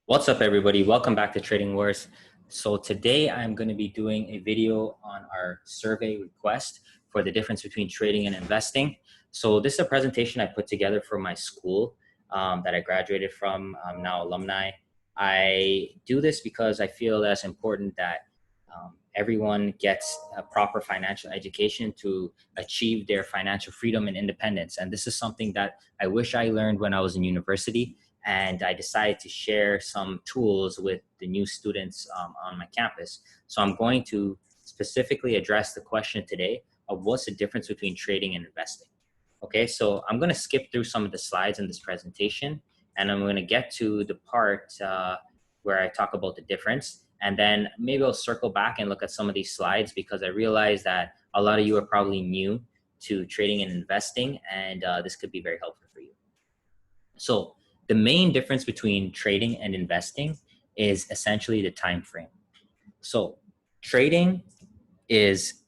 What's up, everybody? Welcome back to Trading Wars. So today I'm going to be doing a video on our survey request for the difference between trading and investing. So this is a presentation I put together for my school that I graduated from. I'm now alumni. I do this because I feel that's important that everyone gets a proper financial education to achieve their financial freedom and independence. And this is something that I wish I learned when I was in university. And I decided to share some tools with the new students on my campus. So I'm going to specifically address the question today of what's the difference between trading and investing. Okay, so I'm going to skip through some of the slides in this presentation, and I'm going to get to the part where I talk about the difference. And then maybe I'll circle back and look at some of these slides because I realize that a lot of you are probably new to trading and investing, and this could be very helpful for you. So the main difference between trading and investing is essentially the time frame. So trading is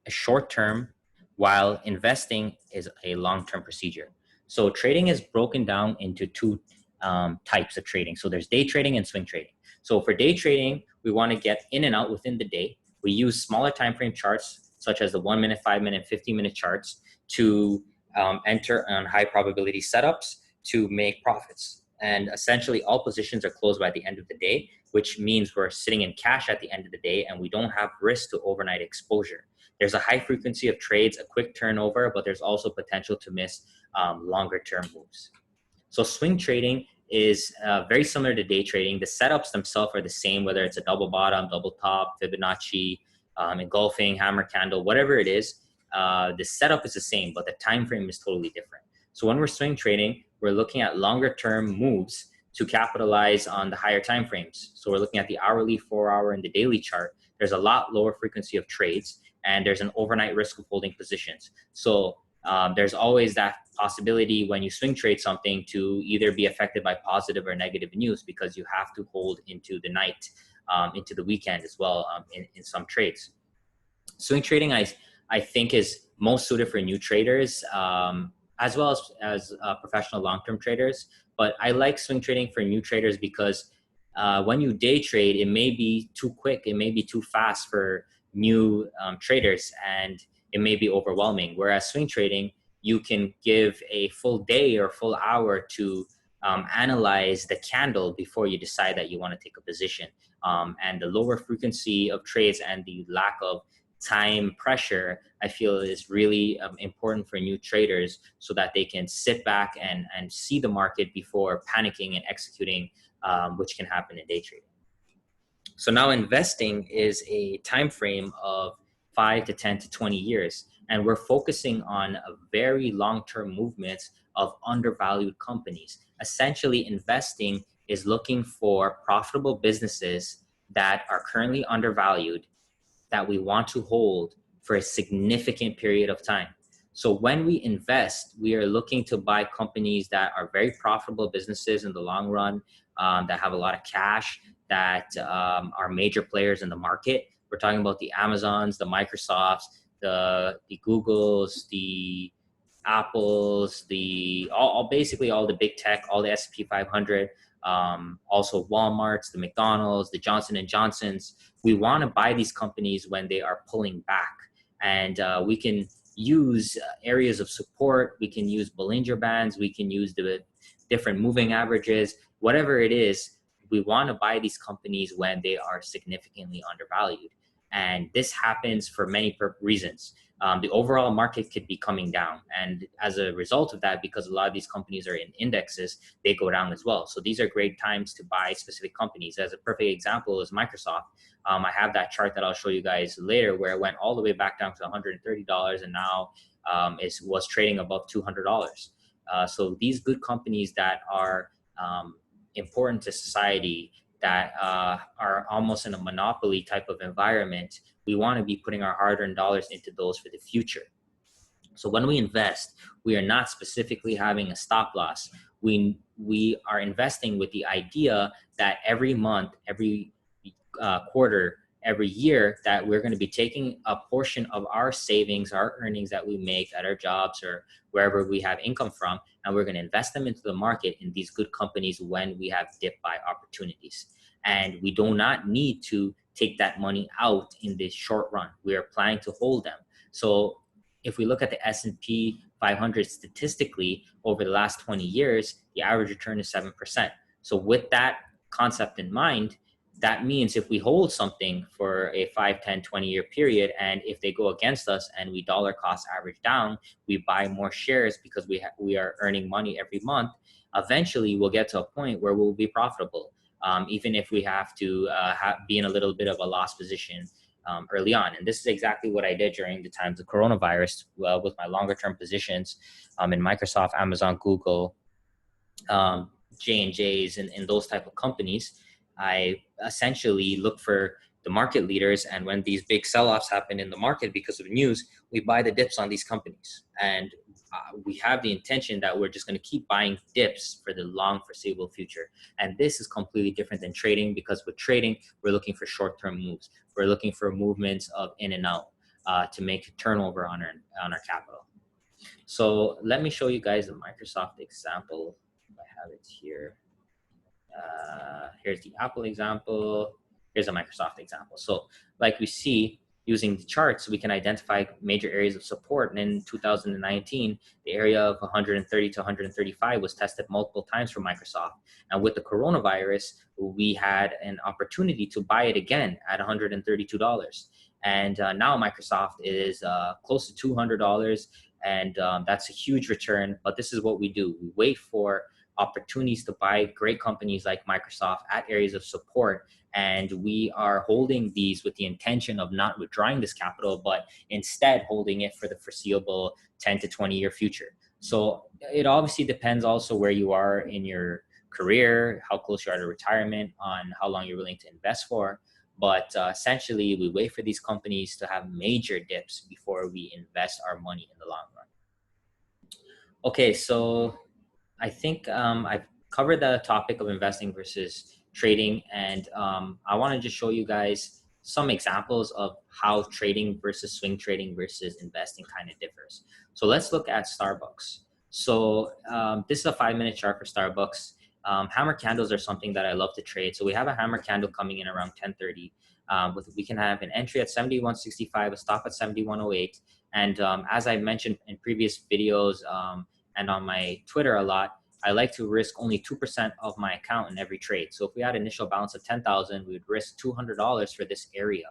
a short term, while investing is a long-term procedure. So trading is broken down into two types of trading. So there's day trading and swing trading. So for day trading, we want to get in and out within the day. We use smaller time frame charts, such as the 1 minute, 5 minute, 15-minute charts to enter on high probability setups to make profits. And essentially all positions are closed by the end of the day, which means we're sitting in cash at the end of the day and we don't have risk to overnight exposure. There's a high frequency of trades, a quick turnover, but there's also potential to miss longer term moves. So swing trading is very similar to day trading. The setups themselves are the same, whether it's a double bottom, double top, Fibonacci, engulfing, hammer candle, whatever it is. The setup is the same, but the time frame is totally different. So when we're swing trading, we're looking at longer term moves to capitalize on the higher time frames. So we're looking at the hourly, 4-hour, and the daily chart. There's a lot lower frequency of trades, and there's an overnight risk of holding positions. So there's always that possibility when you swing trade something to either be affected by positive or negative news, because you have to hold into the night, into the weekend as well in some trades. Swing trading, I think, is most suited for new traders, as well as professional long-term traders. But I like swing trading for new traders because when you day trade, it may be too quick, it may be too fast for new traders, and it may be overwhelming. Whereas swing trading, you can give a full day or full hour to analyze the candle before you decide that you want to take a position. And the lower frequency of trades and the lack of time pressure, I feel, is really important for new traders so that they can sit back and see the market before panicking and executing, which can happen in day trading. So now investing is a time frame of 5 to 10 to 20 years, and we're focusing on a very long-term movements of undervalued companies. Essentially, investing is looking for profitable businesses that are currently undervalued, that we want to hold for a significant period of time. So when we invest, we are looking to buy companies that are very profitable businesses in the long run, that have a lot of cash, that are major players in the market. We're talking about the Amazons, the Microsofts, the Googles, the Apples, basically all the big tech, all the S&P 500, also Walmarts, the McDonald's, the Johnson & Johnsons. We want to buy these companies when they are pulling back, and we can use areas of support. We can use Bollinger Bands. We can use the different moving averages, whatever it is. We want to buy these companies when they are significantly undervalued. And this happens for many reasons. The overall market could be coming down. And as a result of that, because a lot of these companies are in indexes, they go down as well. So these are great times to buy specific companies. As a perfect example is Microsoft. I have that chart that I'll show you guys later where it went all the way back down to $130 and now was trading above $200. So these good companies that are important to society, that are almost in a monopoly type of environment, we want to be putting our hard-earned dollars into those for the future. So when we invest, we are not specifically having a stop loss. We are investing with the idea that every month, every quarter, every year that we're going to be taking a portion of our savings, our earnings that we make at our jobs or wherever we have income from, and we're going to invest them into the market in these good companies when we have dip buy opportunities. And we do not need to take that money out in the short run. We are planning to hold them. So if we look at the S&P 500 statistically over the last 20 years, the average return is 7%. So with that concept in mind, that means if we hold something for a 5, 10, 20-year period, and if they go against us and we dollar cost average down, we buy more shares because we are earning money every month, eventually we'll get to a point where we'll be profitable, even if we have to be in a little bit of a loss position early on. And this is exactly what I did during the times of coronavirus with my longer term positions in Microsoft, Amazon, Google, J&Js, and those type of companies. I essentially look for the market leaders, and when these big sell-offs happen in the market because of news, we buy the dips on these companies. And we have the intention that we're just going to keep buying dips for the long foreseeable future. And this is completely different than trading, because with trading, we're looking for short-term moves. We're looking for movements of in and out to make turnover on our capital. So let me show you guys a Microsoft example. I have it here. Here's the Apple example. Here's a Microsoft example. So like we see, using the charts, we can identify major areas of support. And in 2019, the area of 130 to 135 was tested multiple times for Microsoft. And with the coronavirus, we had an opportunity to buy it again at $132. And now Microsoft is close to $200. And that's a huge return. But this is what we do. We wait for opportunities to buy great companies like Microsoft at areas of support. And we are holding these with the intention of not withdrawing this capital, but instead holding it for the foreseeable 10 to 20-year future. So it obviously depends also where you are in your career, how close you are to retirement, on how long you're willing to invest for. But essentially, we wait for these companies to have major dips before we invest our money in the long run. Okay, so I think I've covered the topic of investing versus trading, and I want to just show you guys some examples of how trading versus swing trading versus investing kind of differs. So let's look at Starbucks. So this is a 5-minute chart for Starbucks. Hammer candles are something that I love to trade. So we have a hammer candle coming in around 10:30. We can have an entry at 71.65, a stop at 71.08. And as I mentioned in previous videos, and on my Twitter a lot, I like to risk only 2% of my account in every trade. So if we had an initial balance of 10,000, we would risk $200 for this area.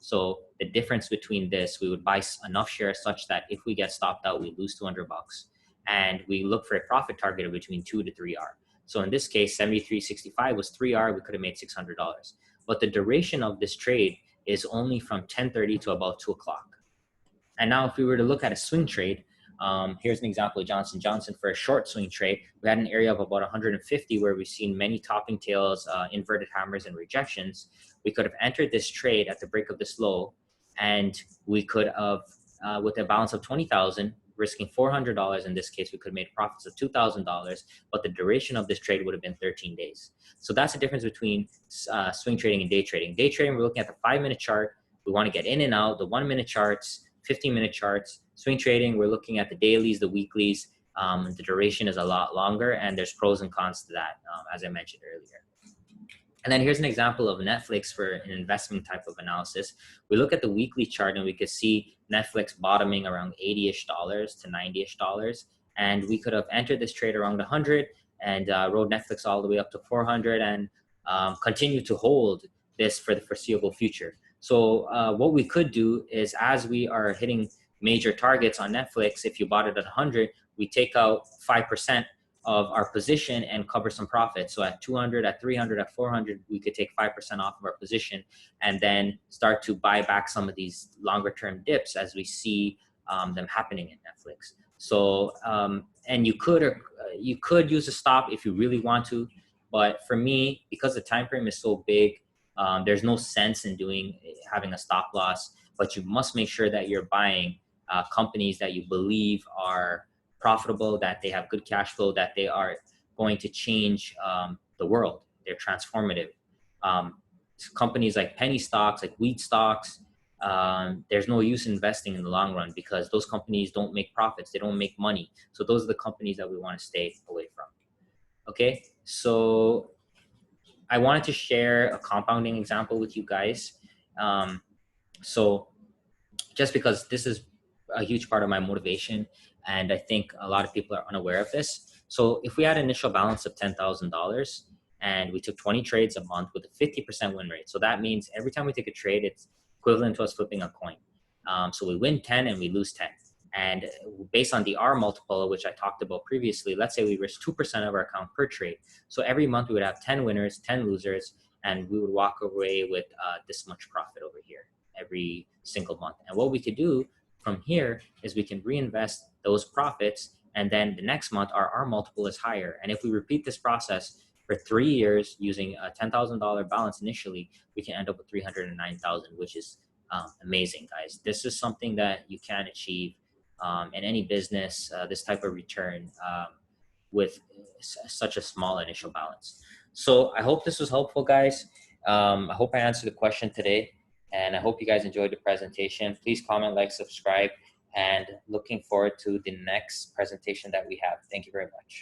So the difference between this, we would buy enough shares such that if we get stopped out, we lose $200. And we look for a profit target of between 2 to 3R. So in this case, 73.65 was 3R, we could have made $600. But the duration of this trade is only from 10:30 to about 2 o'clock. And now if we were to look at a swing trade, here's an example of Johnson & Johnson for a short swing trade. We had an area of about 150 where we've seen many topping tails, inverted hammers, and rejections. We could have entered this trade at the break of this low, and we could have, with a balance of 20,000, risking $400 in this case, we could have made profits of $2,000, but the duration of this trade would have been 13 days. So that's the difference between swing trading and day trading. Day trading, we're looking at the 5-minute chart. We want to get in and out, the 1-minute charts, 15-minute charts. Swing trading, we're looking at the dailies, the weeklies. The duration is a lot longer, and there's pros and cons to that, as I mentioned earlier. And then here's an example of Netflix for an investment type of analysis. We look at the weekly chart, and we could see Netflix bottoming around $80-ish to $90-ish. And we could have entered this trade around 100 and rode Netflix all the way up to 400 and continue to hold this for the foreseeable future. So what we could do is, as we are hitting major targets on Netflix, if you bought it at 100, we take out 5% of our position and cover some profit. So at 200, at 300, at 400, we could take 5% off of our position and then start to buy back some of these longer term dips as we see them happening in Netflix. So, and you could use a stop if you really want to, but for me, because the time frame is so big, there's no sense in having a stop loss, but you must make sure that you're buying companies that you believe are profitable, that they have good cash flow, that they are going to change the world. They're transformative. companies like penny stocks, like wheat stocks, there's no use investing in the long run because those companies don't make profits. They don't make money. So those are the companies that we want to stay away from. Okay, so I wanted to share a compounding example with you guys. So just because this is a huge part of my motivation, and I think a lot of people are unaware of this. So if we had an initial balance of $10,000 and we took 20 trades a month with a 50% win rate, so that means every time we take a trade, it's equivalent to us flipping a coin. So we win 10 and we lose 10. And based on the R multiple, which I talked about previously, let's say we risk 2% of our account per trade. So every month we would have 10 winners, 10 losers, and we would walk away with this much profit over here every single month. And what we could do from here is we can reinvest those profits, and then the next month our R multiple is higher. And if we repeat this process for 3 years using a $10,000 balance initially, we can end up with 309,000, which is amazing, guys. This is something that you can achieve in any business, this type of return with such a small initial balance. So I hope this was helpful, guys. I hope I answered the question today, and I hope you guys enjoyed the presentation. Please comment, like, subscribe, and looking forward to the next presentation that we have. Thank you very much.